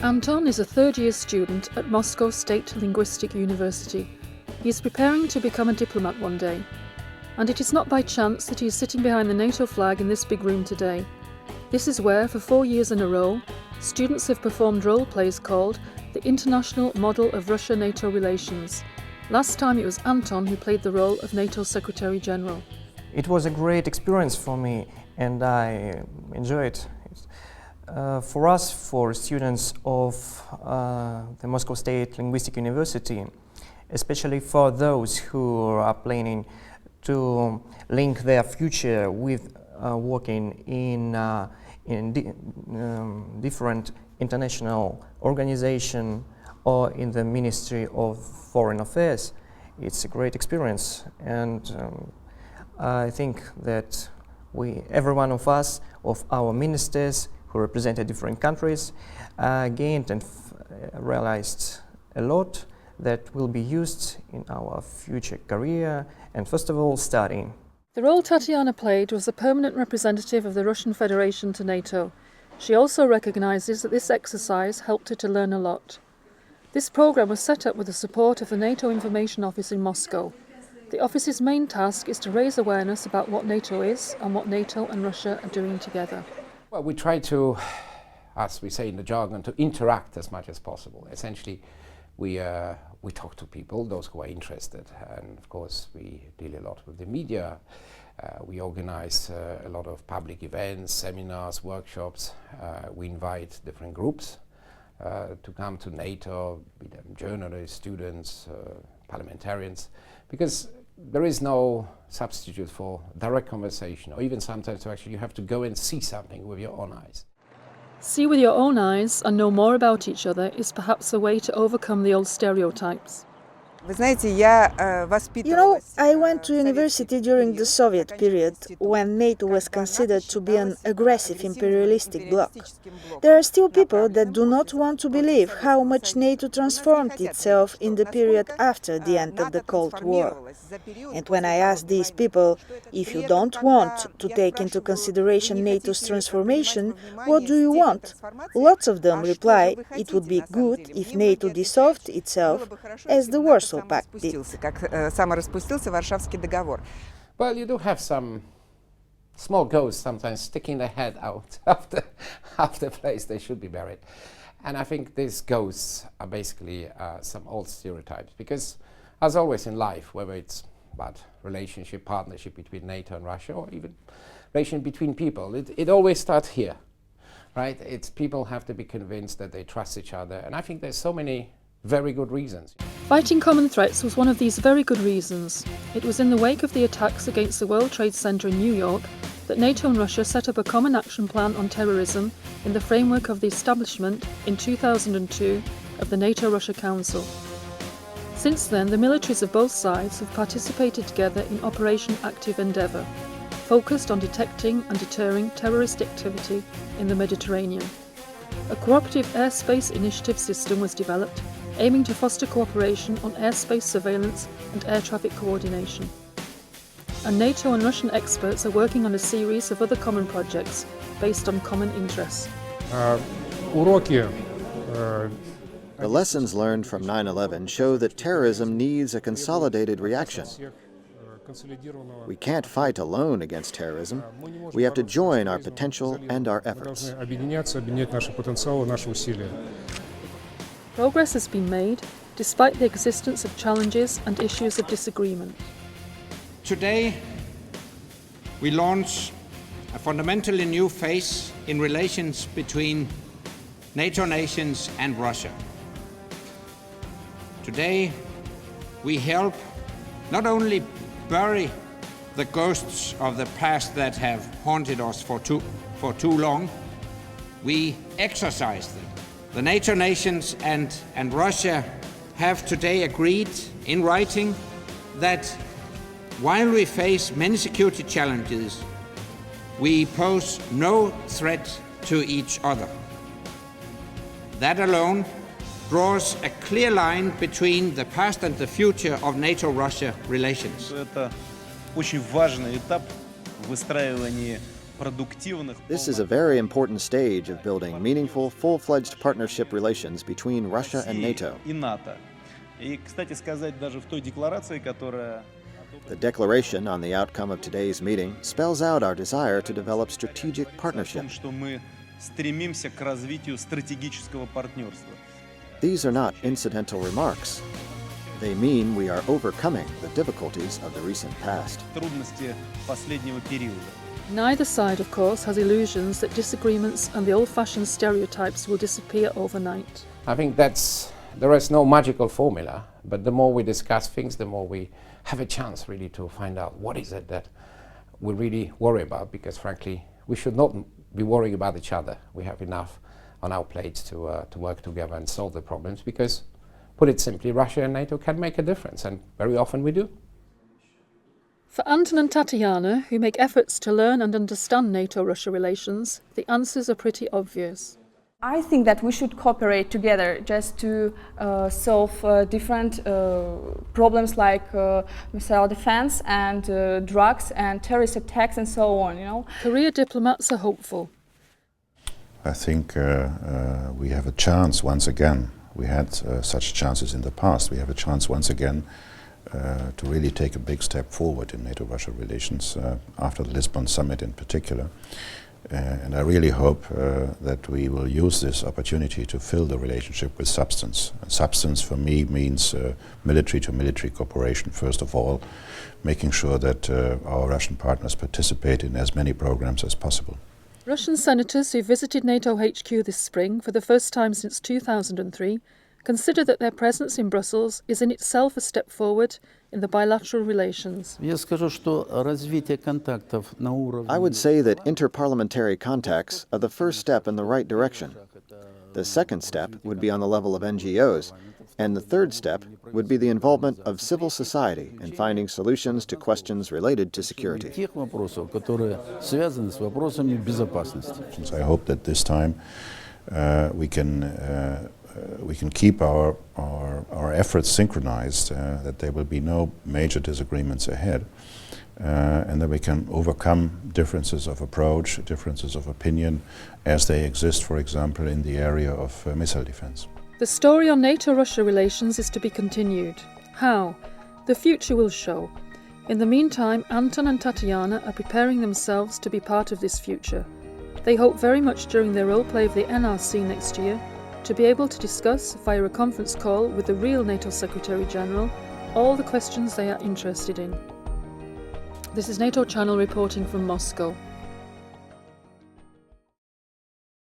Anton is a third-year student at Moscow State Linguistic University. He is preparing to become a diplomat one day. And it is not by chance that he is sitting behind the NATO flag in this big room today. This is where, for 4 years in a row, students have performed role plays called the International Model of Russia-NATO Relations. Last time it was Anton who played the role of NATO Secretary General. It was a great experience for me and I enjoyed it. For us, for students of the Moscow State Linguistic University, especially for those who are planning to link their future with working in different international organizations or in the Ministry of Foreign Affairs, it's a great experience. And I think that every one of us, of our ministers who represented different countries, gained and realized a lot that will be used in our future career and first of all studying. The role Tatiana played was a permanent representative of the Russian Federation to NATO. She also recognises that this exercise helped her to learn a lot. This programme was set up with the support of the NATO Information Office in Moscow. The office's main task is to raise awareness about what NATO is and what NATO and Russia are doing together. Well, we try to, as we say in the jargon, to interact as much as possible. Essentially, we talk to people, those who are interested, and of course we deal a lot with the media. We organize a lot of public events, seminars, workshops. We invite different groups to come to NATO, be them journalists, students, parliamentarians, because there is no substitute for direct conversation, or even sometimes actually you have to go and see something with your own eyes. See with your own eyes and know more about each other is perhaps a way to overcome the old stereotypes. You know, I went to university during the Soviet period, when NATO was considered to be an aggressive imperialistic bloc. There are still people that do not want to believe how much NATO transformed itself in the period after the end of the Cold War. And when I ask these people, if you don't want to take into consideration NATO's transformation, what do you want? Lots of them reply, it would be good if NATO dissolved itself as the Warsaw Pact did. Well, you do have some small ghosts sometimes sticking their head out of the place they should be buried. And I think these ghosts are basically some old stereotypes, because as always in life, whether it's about relationship, partnership between NATO and Russia, or even relation between people, it always starts here, right? It's people have to be convinced that they trust each other, and I think there's so many very good reasons. Fighting common threats was one of these very good reasons. It was in the wake of the attacks against the World Trade Center in New York that NATO and Russia set up a common action plan on terrorism in the framework of the establishment in 2002 of the NATO-Russia Council. Since then, the militaries of both sides have participated together in Operation Active Endeavour, focused on detecting and deterring terrorist activity in the Mediterranean. A cooperative airspace initiative system was developed, aiming to foster cooperation on airspace surveillance and air traffic coordination. And NATO and Russian experts are working on a series of other common projects based on common interests. The lessons learned from 9/11 show that terrorism needs a consolidated reaction. We can't fight alone against terrorism. We have to join our potential and our efforts. Progress has been made, despite the existence of challenges and issues of disagreement. Today, we launch a fundamentally new phase in relations between NATO nations and Russia. Today, we help not only bury the ghosts of the past that have haunted us for too long, we exorcise them. The NATO nations and Russia have today agreed in writing that while we face many security challenges, we pose no threat to each other. That alone draws a clear line between the past and the future of NATO-Russia relations. Это очень важный этап в выстраивании This is a very important stage of building meaningful, full-fledged partnership relations between Russia and NATO. The declaration on the outcome of today's meeting spells out our desire to develop strategic partnership. These are not incidental remarks. They mean we are overcoming the difficulties of the recent past. Neither side, of course, has illusions that disagreements and the old-fashioned stereotypes will disappear overnight. I think there is no magical formula, but the more we discuss things, the more we have a chance really to find out what is it that we really worry about, because frankly, we should not be worrying about each other. We have enough on our plates to work together and solve the problems, because, put it simply, Russia and NATO can make a difference, and very often we do. For Anton and Tatiana, who make efforts to learn and understand NATO-Russia relations, the answers are pretty obvious. I think that we should cooperate together just to solve different problems like missile defense and drugs and terrorist attacks and so on, you know. Career diplomats are hopeful. I think we have a chance once again. We had such chances in the past. We have a chance once again to really take a big step forward in NATO-Russia relations after the Lisbon summit in particular. And I really hope that we will use this opportunity to fill the relationship with substance. And substance for me means military-to-military cooperation, first of all, making sure that our Russian partners participate in as many programs as possible. Russian senators who visited NATO HQ this spring for the first time since 2003 consider that their presence in Brussels is in itself a step forward in the bilateral relations. I would say that interparliamentary contacts are the first step in the right direction. The second step would be on the level of NGOs, and the third step would be the involvement of civil society in finding solutions to questions related to security. I hope that this time we can keep our efforts synchronized, that there will be no major disagreements ahead, and that we can overcome differences of approach, differences of opinion, as they exist, for example, in the area of missile defense. The story on NATO-Russia relations is to be continued. How? The future will show. In the meantime, Anton and Tatiana are preparing themselves to be part of this future. They hope very much during their role play of the NRC next year to be able to discuss via a conference call with the real NATO Secretary-General all the questions they are interested in. This is NATO Channel reporting from Moscow.